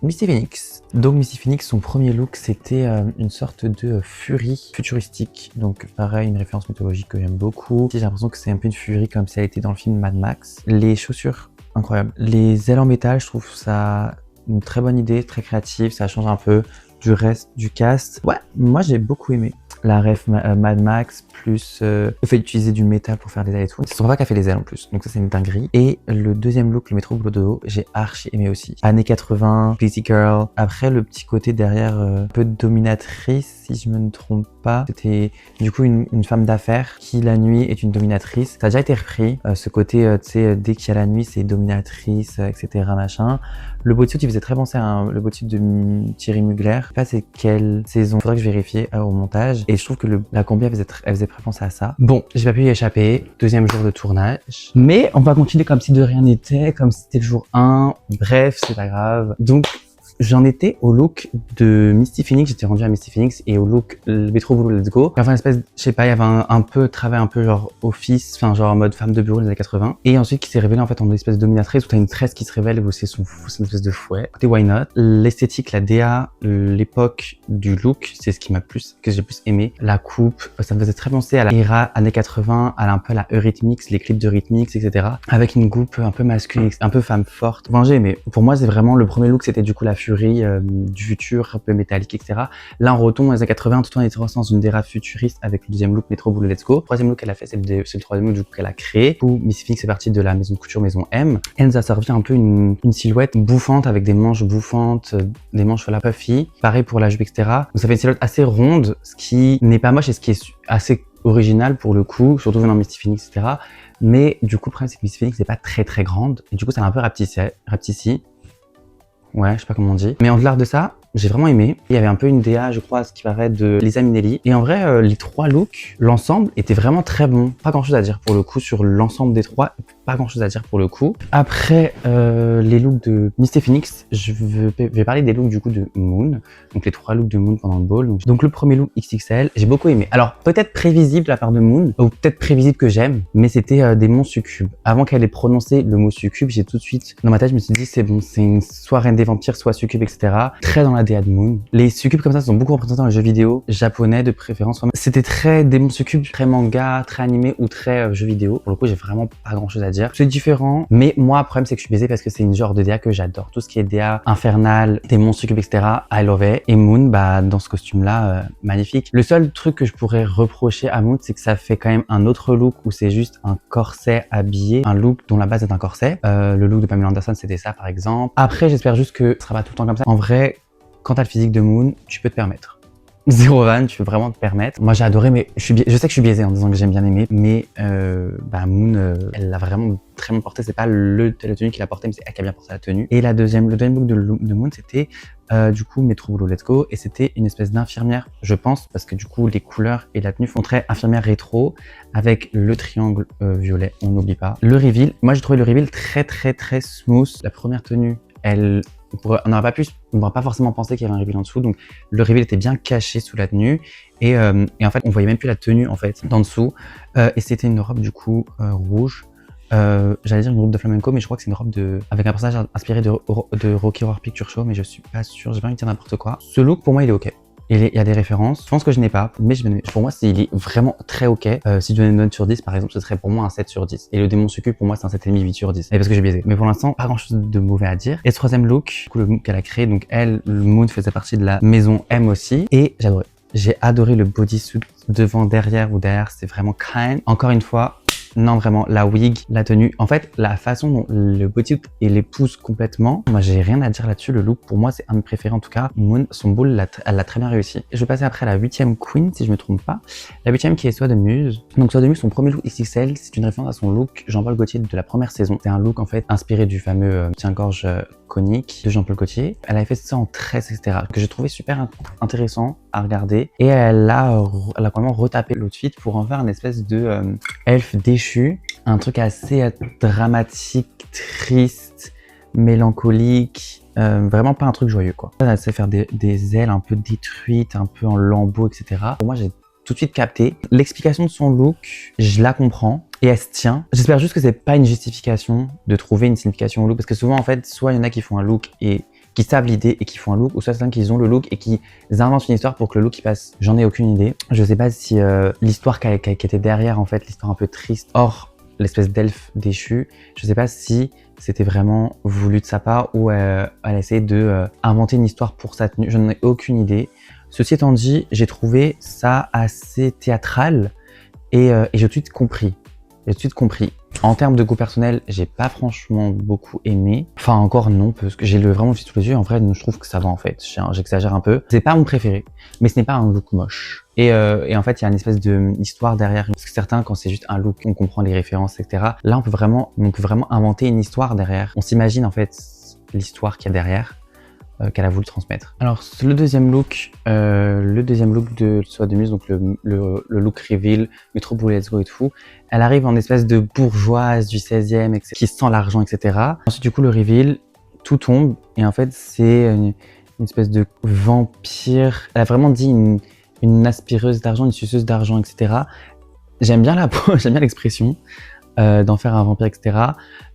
Misty Phoenix. Donc Misty Phoenix, son premier look, c'était une sorte de furie futuristique. Donc pareil, une référence mythologique que j'aime beaucoup. J'ai l'impression que c'est un peu une furie comme si elle était dans le film Mad Max. Les chaussures, incroyables. Les ailes en métal, je trouve ça une très bonne idée, très créative. Ça change un peu du reste du cast. Ouais, moi j'ai beaucoup aimé. La ref Mad Max, plus le fait d'utiliser du métal pour faire des ailes et tout. C'est son papa qui a fait les ailes en plus, donc ça c'est une dinguerie. Et le deuxième look, le métro boulot dodo, j'ai archi aimé aussi. Années 80, Busy Girl. Après le petit côté derrière, un peu dominatrice, si je me ne trompe pas. C'était du coup une femme d'affaires qui la nuit est une dominatrice. Ça a déjà été repris, ce côté, tu sais, dès qu'il y a la nuit, c'est dominatrice, etc. machin. Le bodysuit, il faisait très penser à le bodysuit de Thierry Mugler. Je sais pas c'est quelle saison, faudrait que je vérifie au montage. Et je trouve que la combi, elle faisait penser à ça. Bon, j'ai pas pu y échapper. Deuxième jour de tournage. Mais on va continuer comme si de rien n'était, comme si c'était le jour 1. Bref, c'est pas grave. Donc, j'en étais au look de Misty Phoenix, j'étais rendu à Misty Phoenix et au look Métro Boulot Let's Go. Enfin, une espèce, je sais pas, il y avait un peu travail un peu genre office, enfin genre en mode femme de bureau des années 80. Et ensuite qui s'est révélé en fait en espèce de dominatrice où t'as une tresse qui se révèle où c'est une espèce de fouet. Écoutez, why not? L'esthétique, la DA, l'époque du look, c'est ce qui que j'ai plus aimé. La coupe, ça me faisait très penser à la era années 80, à un peu la Eurythmics, les clips d'Eurythmics, etc. Avec une coupe un peu masculine, un peu femme forte. Enfin, j'ai aimé. Pour moi, c'est vraiment le premier look, c'était du coup la furie du futur, un peu métallique, etc. Là, on retombe dans les années 80, tout en étant dans une dérape futuriste avec le deuxième look Metro Boulot Let's Go. Le troisième look qu'elle a fait, c'est le troisième look du coup qu'elle a créé. Où Miss Phoenix est partie de la maison de couture Maison M. Elle nous a servi un peu une silhouette bouffante avec des manches bouffantes, des manches voilà puffy. Pareil pour la jupe, etc. Donc ça fait une silhouette assez ronde, ce qui n'est pas moche et ce qui est assez original pour le coup, surtout venant Misty Phoenix, etc. Mais du coup, le problème c'est que Misty Phoenix n'est pas très grande et du coup ça l'a un peu rapetissi. Ouais, je sais pas comment on dit. Mais en delà de ça, j'ai vraiment aimé. Il y avait un peu une DA, je crois, ce qui paraît de Lisa Minnelli. Et en vrai, les trois looks, l'ensemble était vraiment très bon. Pas grand chose à dire pour le coup sur l'ensemble des trois. pas grand chose à dire pour le coup. Après les looks de Misty Phoenix, je vais parler des looks du coup de Moon. Donc les 3 looks de Moon pendant le ball. Donc le premier look XXL, j'ai beaucoup aimé. Alors peut-être prévisible de la part de Moon, ou peut-être prévisible que j'aime, mais c'était des monts succubes. Avant qu'elle ait prononcé le mot succube, j'ai tout de suite, dans ma tête, je me suis dit c'est bon, c'est une soit reine des vampires, soit succube, etc. Très dans la DA de Moon. Les succubes comme ça sont beaucoup représentés dans les jeux vidéo japonais de préférence. C'était très démon succube, très manga, très animé ou très jeu vidéo. Pour le coup, j'ai vraiment pas grand chose à dire. C'est différent, mais moi, le problème, c'est que je suis baisé parce que c'est une genre de DA que j'adore. Tout ce qui est DA infernal, démon succube, etc. I love it. Et Moon, bah, dans ce costume-là, magnifique. Le seul truc que je pourrais reprocher à Moon, c'est que ça fait quand même un autre look où c'est juste un corset habillé, un look dont la base est un corset. Le look de Pamela Anderson, c'était ça, par exemple. Après, j'espère juste que ce sera pas tout le temps comme ça. En vrai, quand t'as le physique de Moon, tu peux te permettre. Zéro van, tu peux vraiment te permettre. Moi j'ai adoré, mais je sais que je suis biaisé en disant que j'aime bien aimer, mais Moon, elle l'a vraiment très bien porté. C'est pas la tenue qu'il a porté, mais c'est elle qui a bien porté la tenue. Et le deuxième look de Moon, c'était du coup Metro Boulot Let's Go, et c'était une espèce d'infirmière, je pense, parce que du coup les couleurs et la tenue font très infirmière rétro, avec le triangle violet, on n'oublie pas. Le reveal, moi j'ai trouvé le reveal très smooth. La première tenue, on n'aurait pas forcément pensé qu'il y avait un reveal en dessous, donc le reveal était bien caché sous la tenue, et en fait on voyait même plus la tenue en fait d'en dessous, et c'était une robe du coup rouge, j'allais dire une robe de flamenco, mais je crois que c'est une robe avec un personnage inspiré de Rocky Horror Picture Show, mais je suis pas sûr, j'ai pas envie de dire n'importe quoi. Ce look pour moi il est ok. Il y a des références, je pense que je n'ai pas, mais pour moi il est vraiment très ok. Si je donnais une note sur 10 par exemple, ce serait pour moi un 7 sur 10. Et le démon succube pour moi c'est un 7,5, 8 sur 10. Et parce que j'ai biaisé. Mais pour l'instant, pas grand chose de mauvais à dire. Et ce troisième look, le look qu'elle a créé, donc elle, le Moon faisait partie de la maison M aussi. Et j'ai adoré le bodysuit devant, derrière, c'est vraiment kind. Encore une fois, non, vraiment, la wig, la tenue. En fait, la façon dont le bodysuit l'épouse complètement, moi, j'ai rien à dire là-dessus. Le look, pour moi, c'est un de mes préférés en tout cas. Moon, son ball, elle l'a très bien réussi. Je vais passer après à la 8e queen, si je me trompe pas. La 8e qui est Soie de Muse. Donc, Soie de Muse, son premier look XXL, c'est une référence à son look Jean-Paul Gaultier de la première saison. C'est un look, en fait, inspiré du fameux tien-gorge conique de Jean-Paul Gaultier. Elle avait fait ça en tresse, etc. que j'ai trouvé super intéressant à regarder. Et elle a vraiment retapé l'outfit pour en faire une espèce de elfe déchu. Un truc assez dramatique, triste, mélancolique. Vraiment pas un truc joyeux, quoi. Elle sait faire des ailes un peu détruites, un peu en lambeaux, etc. Pour moi, j'ai tout de suite capté. L'explication de son look, je la comprends. Et elle se tient. J'espère juste que c'est pas une justification de trouver une signification au look. Parce que souvent, en fait, soit il y en a qui font un look et qui savent l'idée et qui font un look, ou soit certains qui ont le look et qui inventent une histoire pour que le look y passe. J'en ai aucune idée. Je sais pas si l'histoire qui était derrière, en fait, l'histoire un peu triste, hors l'espèce d'elfe déchu, je sais pas si c'était vraiment voulu de sa part ou elle essayait de inventer une histoire pour sa tenue. Je n'en ai aucune idée. Ceci étant dit, j'ai trouvé ça assez théâtral et j'ai tout de suite compris. En termes de goût personnel, j'ai pas franchement beaucoup aimé. Enfin, encore non, parce que j'ai vraiment le fil sous les yeux. En vrai, je trouve que ça va en fait. J'exagère un peu. C'est pas mon préféré, mais ce n'est pas un look moche. Et en fait, il y a une espèce d'histoire derrière. Parce que certains, quand c'est juste un look, on comprend les références, etc. Là, on peut vraiment inventer une histoire derrière. On s'imagine en fait l'histoire qu'il y a derrière. Qu'elle a voulu transmettre. Alors le deuxième look de Soie de Muse, donc le look reveal, Metro Boulot Let's Go et tout, elle arrive en espèce de bourgeoise du 16e, etc., qui sent l'argent, etc. Ensuite du coup le reveal, tout tombe et en fait c'est une espèce de vampire. Elle a vraiment dit une aspireuse d'argent, une suceuse d'argent, etc. J'aime bien la peau, j'aime bien l'expression d'en faire un vampire, etc.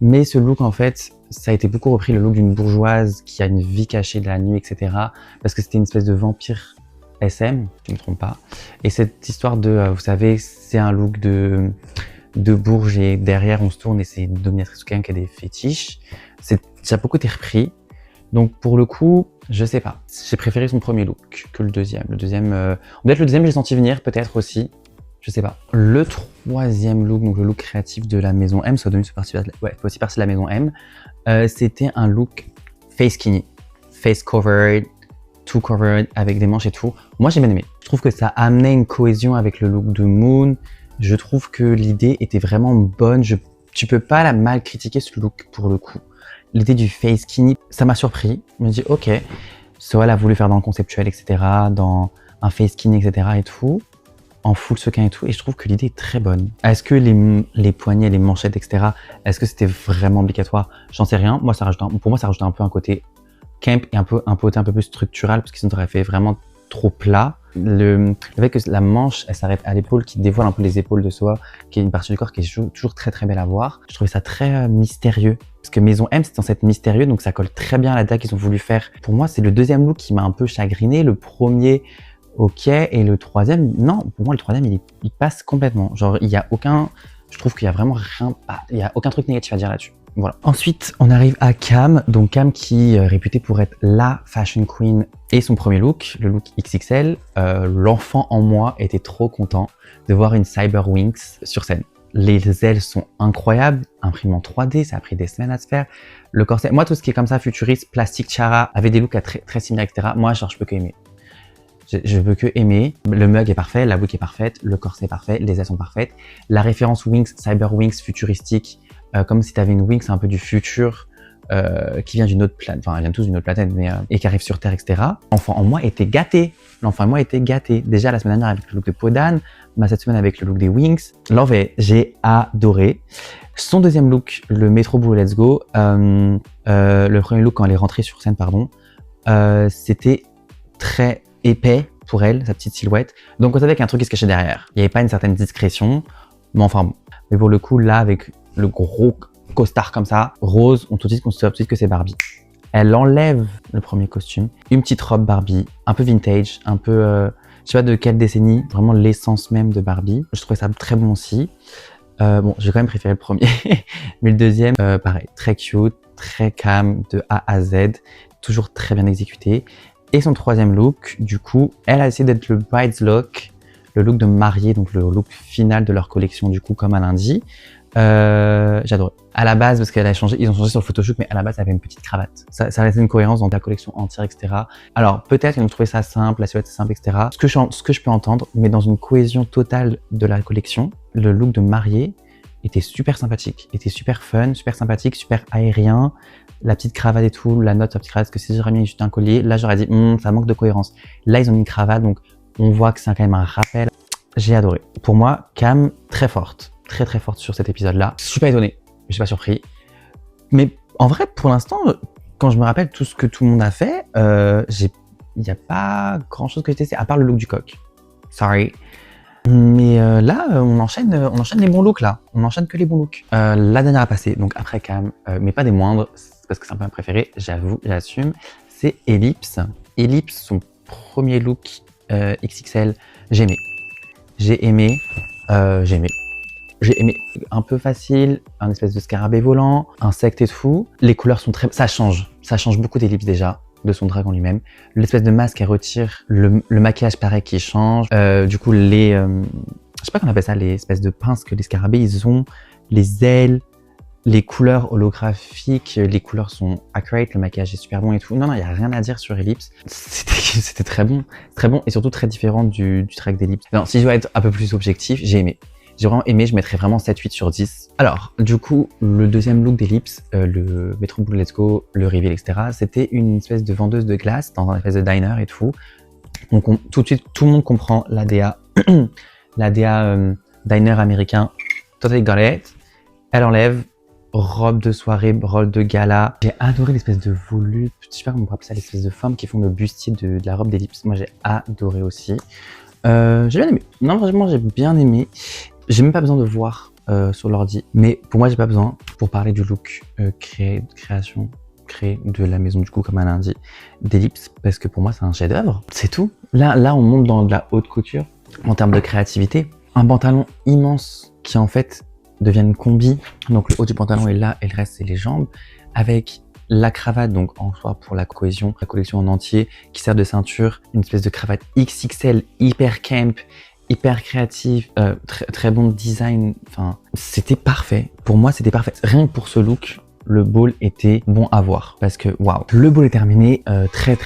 Mais ce look en fait, ça a été beaucoup repris, le look d'une bourgeoise qui a une vie cachée de la nuit, etc. Parce que c'était une espèce de vampire SM, si je ne me trompe pas. Et cette histoire vous savez, c'est un look de bourge et derrière on se tourne et c'est une dominatrice ou quelqu'un qui a des fétiches. Ça a beaucoup été repris. Donc pour le coup, je sais pas. J'ai préféré son premier look que le deuxième. Peut-être le deuxième, j'ai senti venir, peut-être aussi. Je sais pas. Le troisième look, donc le look créatif de la maison M, Soie de Muse fait aussi partie de la maison M. C'était un look face skinny, face covered, tout covered, avec des manches et tout. Moi, j'ai bien aimé. Je trouve que ça amenait une cohésion avec le look de Moon. Je trouve que l'idée était vraiment bonne. Tu peux pas la mal critiquer ce look pour le coup. L'idée du face skinny, ça m'a surpris. Je me dis, ok, Soa l'a voulu faire dans le conceptuel, etc., dans un face skinny, etc. et tout. en full sequin et tout, et je trouve que l'idée est très bonne. Est-ce que les poignets, les manchettes, etc., est-ce que c'était vraiment obligatoire? J'en sais rien. Moi, pour moi, ça rajoute un peu un côté camp et un côté un peu plus structural, parce qu'ils auraient fait vraiment trop plat. Le fait que la manche, elle s'arrête à l'épaule, qui dévoile un peu les épaules de Soa, qui est une partie du corps qui est toujours très très belle à voir. Je trouvais ça très mystérieux. Parce que Maison M, c'est censé être mystérieux, donc ça colle très bien à la DA qu'ils ont voulu faire. Pour moi, c'est le deuxième look qui m'a un peu chagriné. Le premier, ok, et le troisième, non, pour moi, le troisième, il passe complètement. Genre, il y a aucun, je trouve qu'il y a vraiment rien, il y a aucun truc négatif à dire là-dessus. Voilà. Ensuite, on arrive à Cam. Donc Cam qui est réputée pour être la fashion queen et son premier look, le look XXL. L'enfant en moi était trop content de voir une Cyber Wings sur scène. Les ailes sont incroyables, imprimées en 3D, ça a pris des semaines à se faire. Le corset, moi tout ce qui est comme ça, futuriste, plastique, chara, avec des looks très similaires, etc. Moi, genre, je peux que aimer. Je veux que aimer. Le mug est parfait, la boucle est parfaite, le corset est parfait, les ailes sont parfaites. La référence Wings, Cyber Wings, futuristique, comme si tu avais une Wings un peu du futur, qui vient d'une autre planète, enfin, ils viennent tous d'une autre planète, mais et qui arrive sur Terre, etc. L'enfant en moi était gâté. L'enfant en moi était gâté. Déjà la semaine dernière avec le look de peau d'âne, cette semaine avec le look des Wings. L'envers, j'ai adoré. Son deuxième look, le Metro Blue Let's Go, le premier look quand elle est rentrée sur scène, c'était très épais pour elle, sa petite silhouette. Donc on savait qu'il y a un truc qui se cachait derrière. Il n'y avait pas une certaine discrétion, mais enfin bon. Mais pour le coup, là, avec le gros costard comme ça, rose, on tout de suite que c'est Barbie. Elle enlève le premier costume, une petite robe Barbie, un peu vintage, un peu, je sais pas de quelle décennie, vraiment l'essence même de Barbie. Je trouvais ça très bon aussi. Bon, j'ai quand même préféré le premier, mais le deuxième, pareil, très cute, très calme de A à Z, toujours très bien exécuté. Et son troisième look, du coup, elle a essayé d'être le bride's look, le look de mariée, donc le look final de leur collection, du coup, comme à lundi. J'adore. À la base, parce qu'elle a changé, ils ont changé sur le photoshoot, mais à la base, elle avait une petite cravate. Ça restait une cohérence dans la collection entière, etc. Alors, peut-être qu'ils ont trouvé ça simple, la silhouette est simple, etc. Ce que je peux entendre, mais dans une cohésion totale de la collection, le look de mariée était super sympathique, était super fun, super sympathique, super aérien. La petite cravate et tout, la note sur la petite cravate, parce que si j'aurais mis juste un collier, là, j'aurais dit, ça manque de cohérence. Là, ils ont mis une cravate, donc on voit que c'est quand même un rappel. J'ai adoré. Pour moi, Cam, très forte. Très très forte sur cet épisode-là. Je suis pas étonné, je suis pas surpris. Mais en vrai, pour l'instant, quand je me rappelle tout ce que tout le monde a fait, il n'y a pas grand-chose que j'ai testé, à part le look du coq. Sorry. Mais là, on enchaîne les bons looks là. On enchaîne que les bons looks. La dernière à passer, donc après Cam, mais pas des moindres, parce que c'est un peu ma préférée, j'avoue, j'assume, c'est Ellipse. Ellipse, son premier look XXL, j'ai aimé. J'ai aimé. J'ai aimé, un peu facile, un espèce de scarabée volant, insecte et tout. Les couleurs sont ça change beaucoup d'Ellipse déjà, de son drag en lui-même. L'espèce de masque, elle retire, le maquillage pareil qui change. Du coup, je sais pas comment on appelle ça, les espèces de pinces que les scarabées, ils ont, les ailes, les couleurs holographiques, les couleurs sont accurate, le maquillage est super bon et tout. Non, il y a rien à dire sur Ellipse. C'était très bon et surtout très différent du drag d'Ellipse. Non, si je dois être un peu plus objectif, j'ai aimé. J'ai vraiment aimé, je mettrais vraiment 7-8 sur 10. Alors, du coup, le deuxième look d'Ellipse, le Metro Blue Let's Go, le reveal, etc., c'était une espèce de vendeuse de glace dans un espèce de diner et tout. Donc, tout de suite, tout le monde comprend la DA, diner américain, totally got it. Elle enlève, robe de soirée, robe de gala. J'ai adoré l'espèce de volute, je sais pas comment on peut appeler ça, l'espèce de forme qui font le bustier de la robe d'Ellipse. Moi, j'ai adoré aussi. J'ai bien aimé. Non, vraiment, j'ai bien aimé. J'ai même pas besoin de voir sur l'ordi, mais pour moi, j'ai pas besoin pour parler du look créé de la maison du coup comme un lundi d'Ellipse, parce que pour moi, c'est un chef-d'œuvre. C'est tout. Là, on monte dans de la haute couture en termes de créativité. Un pantalon immense qui en fait devient une combi. Donc le haut du pantalon est là et le reste c'est les jambes, avec la cravate, donc en soi pour la cohésion, la collection en entier, qui sert de ceinture, une espèce de cravate XXL, hyper camp, hyper créatif, très bon design, enfin, c'était parfait. Pour moi, c'était parfait. Rien que pour ce look, le ball était bon à voir. Parce que, waouh, le ball est terminé, très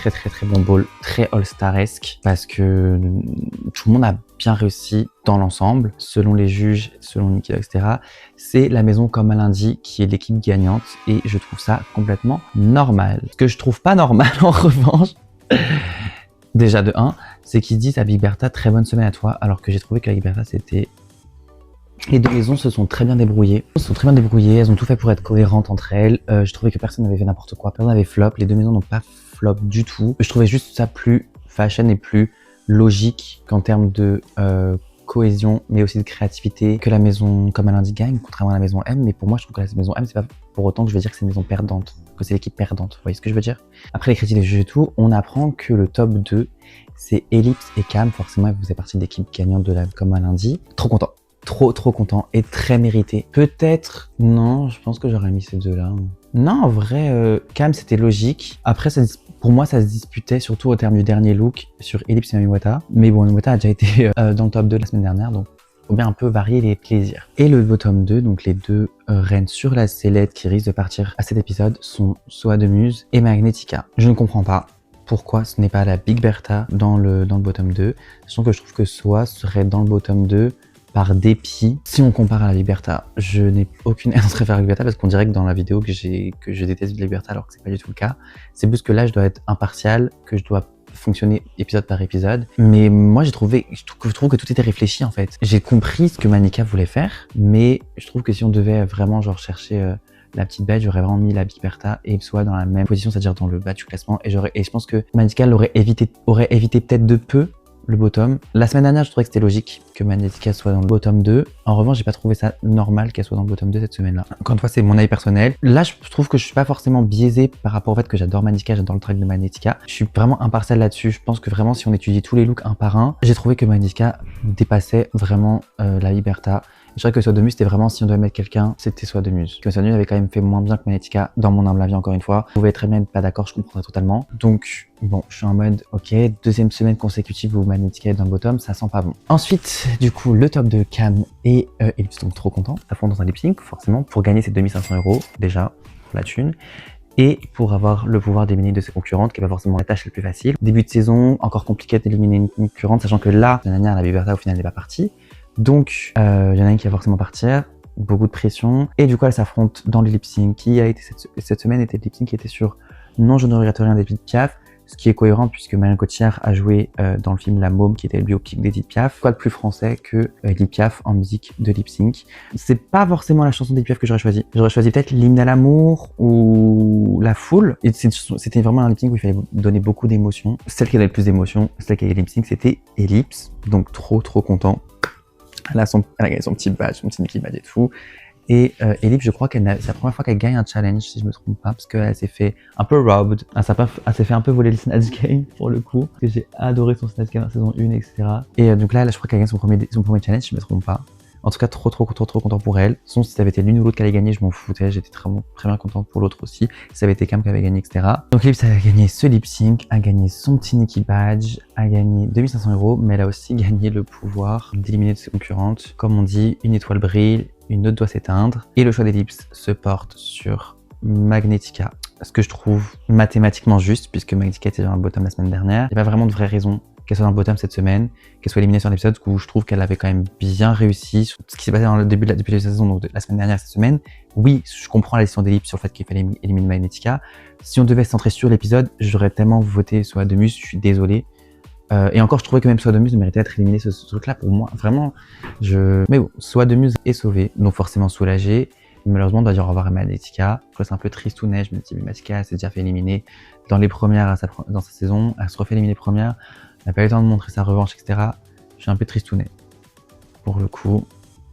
bon ball, très all-star-esque, parce que tout le monde a bien réussi dans l'ensemble, selon les juges, selon Nikki, etc. C'est la maison comme à lundi qui est l'équipe gagnante, et je trouve ça complètement normal. Ce que je trouve pas normal, en revanche, déjà de 1, c'est qu'ils disent à Big Bertha très bonne semaine à toi, alors que j'ai trouvé qu'avec Bertha c'était... Les deux maisons se sont très bien débrouillées. Elles ont tout fait pour être cohérentes entre elles. Je trouvais que personne n'avait fait n'importe quoi, personne n'avait flop. Les deux maisons n'ont pas flop du tout. Je trouvais juste ça plus fashion et plus logique qu'en termes de cohésion, mais aussi de créativité, que la maison comme elle indique gagne, contrairement à la maison M. Mais pour moi, je trouve que la maison M, c'est pas pour autant que je veux dire que c'est une maison perdante, que c'est l'équipe perdante. Vous voyez ce que je veux dire? Après les critiques, les juges et tout, on apprend que le top 2, c'est Ellipse et Cam. Forcément, vous faites partie de l'équipe gagnante de la comme elle indique. Trop content. Trop content et très mérité. Peut-être, non, je pense que j'aurais mis ces deux-là. Non, en vrai, Cam, c'était logique. Après, pour moi, ça se disputait surtout au terme du dernier look sur Ellipse et Mamiwata. Mais bon, Mamiwata a déjà été dans le top 2 la semaine dernière, donc faut bien un peu varier les plaisirs. Et le bottom 2, donc les deux reines sur la sellette qui risquent de partir à cet épisode, sont Soa de Muse et Magnetica. Je ne comprends pas pourquoi ce n'est pas la Big Bertha dans le bottom 2, sachant que je trouve que Soa serait dans le bottom 2 par dépit. Si on compare à la Liberta, je n'ai aucune haine à faire à la Liberta parce qu'on dirait que dans la vidéo que je déteste la Liberta alors que c'est pas du tout le cas. C'est plus que là, je dois être impartial, que je dois fonctionner épisode par épisode. Mais moi, je trouve que tout était réfléchi en fait. J'ai compris ce que Manika voulait faire, mais je trouve que si on devait vraiment genre chercher la petite bête, j'aurais vraiment mis la Big Bertha et Soa dans la même position, c'est-à-dire dans le bas du classement. Et je pense que Manika aurait évité peut-être de peu le bottom. La semaine dernière, je trouvais que c'était logique que Magnetica soit dans le bottom 2. En revanche, j'ai pas trouvé ça normal qu'elle soit dans le bottom 2 cette semaine-là. Encore une fois, c'est mon avis personnel. Là, je trouve que je suis pas forcément biaisé par rapport au fait que j'adore Magnetica, j'adore le track de Magnetica. Je suis vraiment impartial là-dessus. Je pense que vraiment, si on étudie tous les looks un par un, j'ai trouvé que Magnetica dépassait vraiment la Liberta. Je dirais que Soa de Muse, c'était vraiment, si on devait mettre quelqu'un, c'était Soa de Muse. Que Soa de Muse avait quand même fait moins bien que Magnetica, dans mon humble avis, encore une fois. Vous pouvez très bien être pas d'accord, je comprendrais totalement. Donc, bon, je suis en mode, ok, deuxième semaine consécutive où Magnetica est dans le bottom, ça sent pas bon. Ensuite, du coup, le top de Cam et Ellipse, donc trop content. À fond dans un lip sync, forcément, pour gagner ces 2500 €, déjà, la thune. Et pour avoir le pouvoir d'éliminer de ses concurrentes, qui est pas forcément la tâche la plus facile. Début de saison, encore compliqué d'éliminer une concurrente, sachant que là, l'année dernière, la Liberta, au final, n'est pas partie. Donc, y en a une qui va forcément partir, beaucoup de pression. Et du coup, elle s'affronte dans le lip sync qui a été cette semaine, était le lip sync qui était sur Non, je ne regrette rien d'Edith Piaf, ce qui est cohérent puisque Marion Cotillard a joué dans le film La Môme, qui était le biopic d'Edith Piaf. Quoi de plus français que Edith Piaf en musique de lip sync? C'est pas forcément la chanson d'Edith Piaf que j'aurais choisi. J'aurais choisi peut-être L'hymne à l'amour ou La Foule. Et c'était vraiment un lip sync où il fallait donner beaucoup d'émotions. Celle qui avait le plus d'émotions, celle qui a eu lip sync, c'était Ellipse. Donc trop content. Elle a gagné son petit badge, son petit Mickey badge et tout. Et Ellipse, je crois c'est la première fois qu'elle gagne un challenge, si je me trompe pas, parce qu'elle s'est fait un peu robbed. Elle s'est fait un peu voler le Snatch Game, pour le coup. Parce que j'ai adoré son Snatch Game en saison 1, etc. Et donc là, je crois qu'elle gagne son premier challenge, si je me trompe pas. En tout cas, trop content pour elle. Sinon, si ça avait été l'une ou l'autre qui allait gagner, je m'en foutais. J'étais très bien content pour l'autre aussi. Si ça avait été Cam qui avait gagné, etc. Donc, Ellipse a gagné ce lip sync, a gagné son petit Nikki badge, a gagné 2500 €, mais elle a aussi gagné le pouvoir d'éliminer de ses concurrentes. Comme on dit, une étoile brille, une autre doit s'éteindre. Et le choix d'Ellipse se porte sur Magnetica. Ce que je trouve mathématiquement juste, puisque Magnetica était dans le bottom la semaine dernière. Il n'y a pas vraiment de vraie raison qu'elle soit dans le bottom cette semaine, qu'elle soit éliminée sur l'épisode, où je trouve qu'elle avait quand même bien réussi. Ce qui s'est passé dans le début de la saison, donc de la semaine dernière, cette semaine, oui, je comprends la décision d'Ellipse sur le fait qu'il fallait éliminer Magnetica. Si on devait se centrer sur l'épisode, j'aurais tellement voté Soa de Muse, je suis désolé. Et encore, je trouvais que même Soa de Muse méritait d'être éliminé ce truc-là. Pour moi, vraiment, mais bon, Soa de Muse est sauvé, donc forcément soulagé. Malheureusement, on doit dire au revoir à Magnetica. Je trouve c'est un peu tristounet. Je me dis, Magnetica s'est déjà fait éliminer dans les premières dans sa saison. Elle se refait éliminer première. Elle n'a pas eu le temps de montrer sa revanche, etc. Je suis un peu tristounet, pour le coup.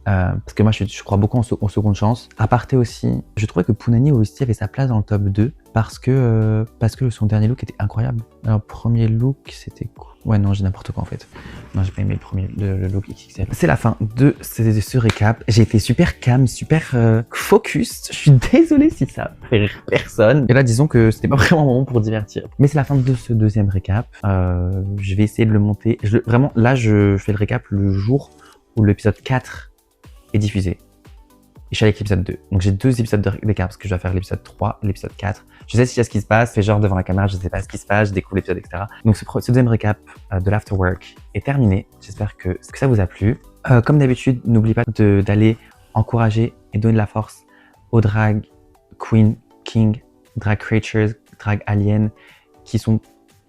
Parce que moi, je crois beaucoup en seconde chance. À parté aussi, je trouvais que Punani aussi avait sa place dans le top 2 parce que son dernier look était incroyable. Alors, premier look, c'était quoi? Ouais, non, j'ai n'importe quoi en fait. Non, j'ai pas aimé le look XXL. C'est la fin de ce récap. J'ai été super calme, super focus. Je suis désolé si ça fait rire personne. Et là, disons que c'était pas vraiment un moment pour divertir. Mais c'est la fin de ce deuxième récap. Je vais essayer de le monter. Vraiment, là, je fais le récap le jour où l'épisode 4 est diffusé. Et je suis avec l'épisode 2. Donc j'ai 2 épisodes de récap parce que je dois faire l'épisode 3 et l'épisode 4. Je sais ce qui se passe, je fais genre devant la caméra, je sais pas ce qui se passe, je découvre l'épisode, etc. Donc ce deuxième récap de l'Afterwork est terminé. J'espère que ça vous a plu. Comme d'habitude, n'oubliez pas d'aller encourager et donner de la force aux drag queen, king, drag creatures, drag aliens qui sont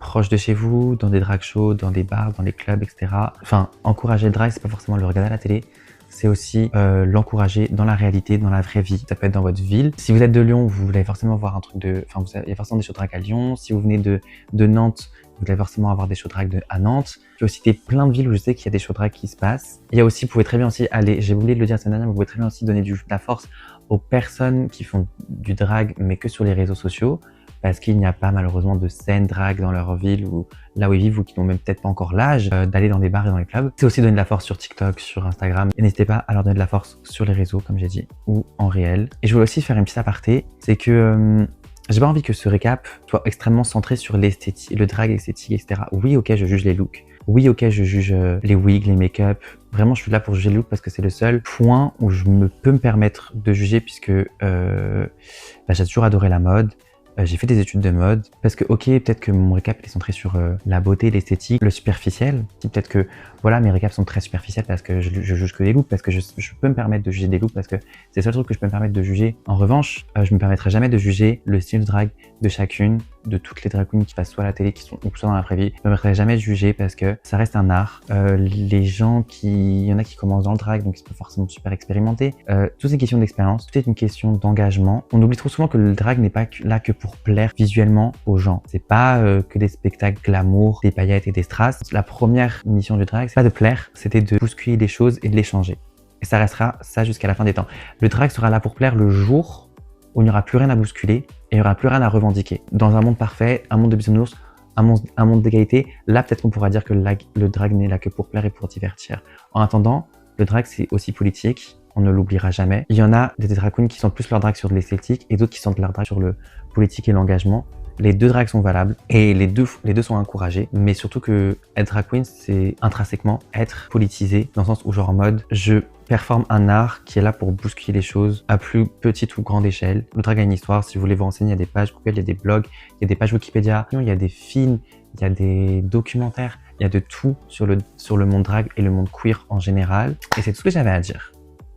proche de chez vous, dans des drag shows, dans des bars, dans les clubs, etc. Enfin, encourager le drag, c'est pas forcément le regarder à la télé, c'est aussi l'encourager dans la réalité, dans la vraie vie. Ça peut être dans votre ville. Si vous êtes de Lyon, vous voulez forcément voir un truc de... Enfin, il y a forcément des shows drag à Lyon. Si vous venez de Nantes, vous allez forcément avoir des shows drag à Nantes. Je peux citer plein de villes où je sais qu'il y a des shows drag qui se passent. Il y a aussi, vous pouvez très bien aussi aller, j'ai oublié de le dire la semaine dernière, mais vous pouvez très bien aussi donner de la force aux personnes qui font du drag, mais que sur les réseaux sociaux, parce qu'il n'y a pas malheureusement de scène drag dans leur ville ou là où ils vivent ou qui n'ont même peut-être pas encore l'âge d'aller dans des bars et dans les clubs. C'est aussi donner de la force sur TikTok, sur Instagram. Et n'hésitez pas à leur donner de la force sur les réseaux, comme j'ai dit, ou en réel. Et je voulais aussi faire une petite aparté, c'est que j'ai pas envie que ce récap soit extrêmement centré sur l'esthétique, le drag esthétique, etc. Oui, ok, je juge les looks. Oui, ok, je juge les wigs, les make-up. Vraiment, je suis là pour juger les looks parce que c'est le seul point où je peux me permettre de juger puisque j'ai toujours adoré la mode. J'ai fait des études de mode parce que ok, peut-être que mon récap est centré sur la beauté, l'esthétique, le superficiel. Peut-être que voilà, mes récaps sont très superficiels parce que je juge que les looks, parce que je peux me permettre de juger des looks parce que c'est le seul truc que je peux me permettre de juger. En revanche, je me permettrai jamais de juger le style de drag de chacune, de toutes les drag queens qui passent soit à la télé, qui sont ou soit dans la vraie vie. Je me permettrai jamais de juger parce que ça reste un art. Les gens il y en a qui commencent dans le drag, donc ils sont pas forcément super expérimentés. Tout est une question d'expérience, tout est une question d'engagement. On oublie trop souvent que le drag n'est pas là que pour plaire visuellement aux gens. C'est pas que des spectacles glamour, des paillettes et des strass. La première mission du drag, c'est pas de plaire, c'était de bousculer les choses et de les changer. Et ça restera ça jusqu'à la fin des temps. Le drag sera là pour plaire le jour où il n'y aura plus rien à bousculer et il n'y aura plus rien à revendiquer. Dans un monde parfait, un monde de bisounours, un monde d'égalité, là peut-être qu'on pourra dire que le drag n'est là que pour plaire et pour divertir. En attendant, le drag c'est aussi politique, on ne l'oubliera jamais. Il y en a des drag queens qui sont plus leur drag sur de l'esthétique et d'autres qui sont leur drag sur le politique et l'engagement. Les deux drags sont valables et les deux sont encouragés, mais surtout que être drag queen, c'est intrinsèquement être politisé, dans le sens où genre en mode, je performe un art qui est là pour bousculer les choses à plus petite ou grande échelle. Le drag a une histoire, si vous voulez vous renseigner, il y a des pages Google, il y a des blogs, il y a des pages Wikipédia, il y a des films, il y a des documentaires, il y a de tout sur le monde drag et le monde queer en général. Et c'est tout ce que j'avais à dire.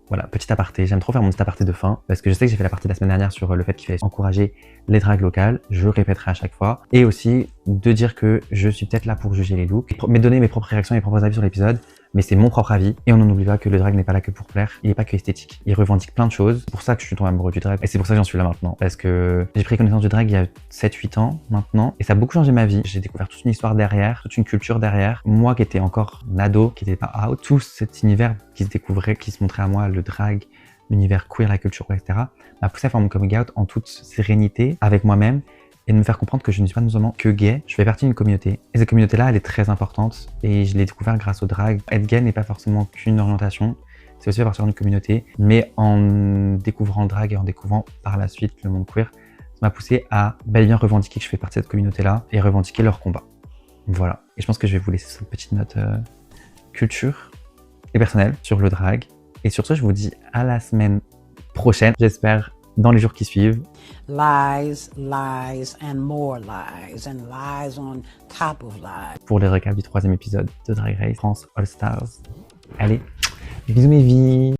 Voilà, petit aparté. J'aime trop faire mon petit aparté de fin parce que je sais que j'ai fait la partie de la semaine dernière sur le fait qu'il fallait encourager les drags locales. Je le répéterai à chaque fois. Et aussi de dire que je suis peut-être là pour juger les looks, mais donner mes propres réactions et mes propres avis sur l'épisode. Mais c'est mon propre avis. Et on n'en oublie pas que le drag n'est pas là que pour plaire. Il n'est pas que esthétique. Il revendique plein de choses. C'est pour ça que je suis tombé amoureux du drag. Et c'est pour ça que j'en suis là maintenant. Parce que j'ai pris connaissance du drag il y a 7-8 ans maintenant. Et ça a beaucoup changé ma vie. J'ai découvert toute une histoire derrière, toute une culture derrière. Moi qui étais encore un ado, qui n'était pas out, tout cet univers qui se découvrait, qui se montrait à moi, le drag, l'univers queer, la culture, etc., m'a poussé à faire mon coming out en toute sérénité avec moi-même. Et de me faire comprendre que je ne suis pas non seulement que gay, je fais partie d'une communauté. Et cette communauté-là, elle est très importante et je l'ai découvert grâce au drag. Être gay n'est pas forcément qu'une orientation, c'est aussi faire partie d'une communauté. Mais en découvrant le drag et en découvrant par la suite le monde queer, ça m'a poussé à bel et bien revendiquer que je fais partie de cette communauté-là et revendiquer leur combat. Voilà. Et je pense que je vais vous laisser cette petite note culture et personnelle sur le drag. Et sur ce, je vous dis à la semaine prochaine, j'espère, dans les jours qui suivent. Lies, lies, and more lies, and lies on top of lies. Pour les récaps du 3e épisode de Drag Race France All Stars. Allez, bisous mes vies.